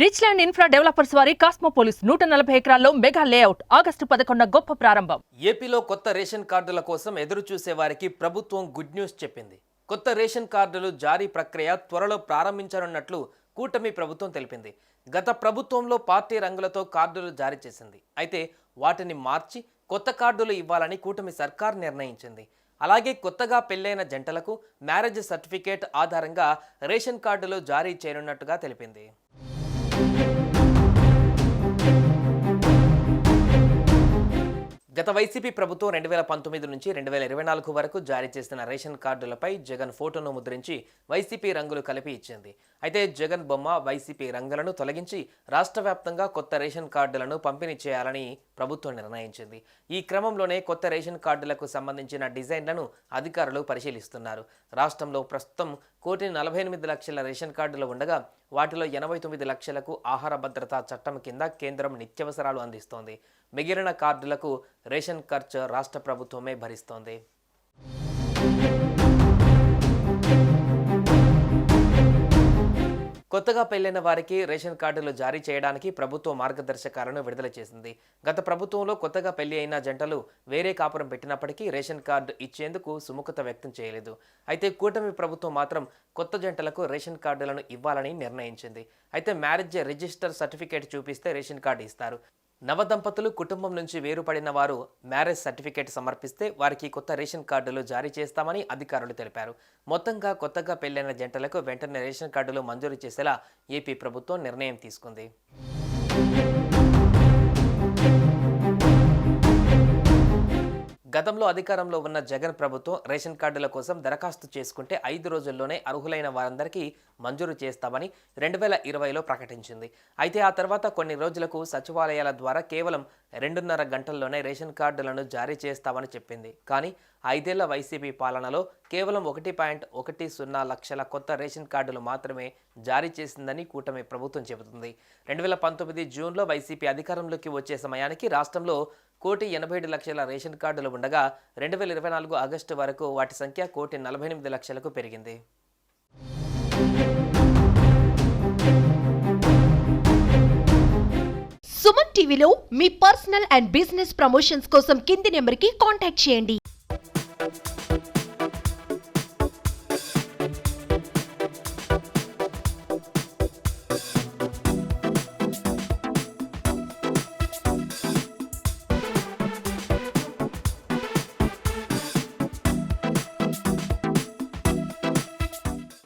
Rich land infra developers వారి కాస్మోపోలిస్ 140 ఎకరాల్లో mega layout August 11 గొప్ప ప్రారంభం. ఏపీలో కొత్త రేషన్ కార్డుల కోసం ఎదురు చూసే వారికి ప్రభుత్వం గుడ్ న్యూస్ చెప్పింది. కొత్త రేషన్ కార్డులు జారీ ప్రక్రియ త్వరలో ప్రారంభించనున్నట్లు కూటమి ప్రభుత్వం తెలిపింది. గత ప్రభుత్వంలో పార్టీ రంగులతో కార్డులు జారీ చేసింది. అయితే వాటిని మార్చి కొత్త కార్డులు ఇవ్వాలని కూటమి సర్కార్ నిర్ణయించింది. అలాగే కొత్తగా పెళ్లైన జంటలకు మ్యారేజ్ సర్టిఫికేట్ ఆధారంగా రేషన్ కార్డులు జారీ చేయనున్నట్టుగా తెలిపింది. గత వైసీపీ ప్రభుత్వం 2019 నుంచి 2024 వరకు జారీ చేసిన రేషన్ కార్డులపై జగన్ ఫోటోను ముద్రించి వైసీపీ రంగులు కలిపి ఇచ్చింది. అయితే జగన్ బొమ్మ వైసీపీ రంగులను తొలగించి రాష్ట్ర వ్యాప్తంగా కొత్త రేషన్ కార్డులను పంపిణీ చేయాలని ప్రభుత్వం నిర్ణయించింది. ఈ క్రమంలోనే కొత్త రేషన్ కార్డులకు సంబంధించిన డిజైన్లను అధికారులు పరిశీలిస్తున్నారు. రాష్ట్రంలో ప్రస్తుతం 1,48,00,000 రేషన్ కార్డులు ఉండగా వాటిలో 89 లక్షలకు ఆహార భద్రతా చట్టం కింద కేంద్రం నిత్యావసరాలు అందిస్తోంది. మిగిలిన కార్డులకు రేషన్ ఖర్చు రాష్ట్ర ప్రభుత్వమే భరిస్తోంది. కొత్తగా పెళ్లైన వారికి రేషన్ కార్డులు జారీ చేయడానికి ప్రభుత్వం మార్గదర్శకాలను విడుదల చేసింది. గత ప్రభుత్వంలో కొత్తగా పెళ్లి అయిన జంటలు వేరే కాపురం పెట్టినప్పటికీ రేషన్ కార్డు ఇచ్చేందుకు సుముఖత వ్యక్తం చేయలేదు. అయితే కూటమి ప్రభుత్వం మాత్రం కొత్త జంటలకు రేషన్ కార్డులను ఇవ్వాలని నిర్ణయించింది. అయితే మ్యారేజ్ రిజిస్టర్ సర్టిఫికేట్ చూపిస్తే రేషన్ కార్డు ఇస్తారు. నవదంపతులు కుటుంబం నుంచి వేరుపడిన వారు మ్యారేజ్ సర్టిఫికేట్ సమర్పిస్తే వారికి కొత్త రేషన్ కార్డులు జారీ చేస్తామని అధికారులు తెలిపారు. మొత్తంగా కొత్తగా పెళ్లైన జంటలకు వెంటనే రేషన్ కార్డులు మంజూరు చేసేలా ఏపీ ప్రభుత్వం నిర్ణయం తీసుకుంది. గతంలో అధికారంలో ఉన్న జగన్ ప్రభుత్వం రేషన్ కార్డుల కోసం దరఖాస్తు చేసుకుంటే 5 రోజుల్లోనే అర్హులైన వారందరికీ మంజూరు చేస్తామని 2020లో ప్రకటించింది. అయితే ఆ తర్వాత కొన్ని రోజులకు సచివాలయాల ద్వారా కేవలం 2.5 గంటల్లోనే రేషన్ కార్డులను జారీ చేస్తామని చెప్పింది. కానీ 5 ఏళ్ల వైసీపీ పాలనలో కేవలం 1.10 లక్షల కొత్త రేషన్ కార్డులు మాత్రమే జారీ చేసిందని కూటమి ప్రభుత్వం చెబుతుంది. 2019 జూన్లో వైసీపీ అధికారంలోకి వచ్చే సమయానికి రాష్ట్రంలో 1,87,00,000 రేషన్ కార్డులు ఉండగా 2024 ఆగస్టు వరకు వాటి సంఖ్య 1,48,00,000కు పెరిగింది. సుమన్ టీవీలో మీ పర్సనల్ అండ్ బిజినెస్ ప్రమోషన్స్ కోసం కింది నెంబర్కి కాంటాక్ట్ చేయండి.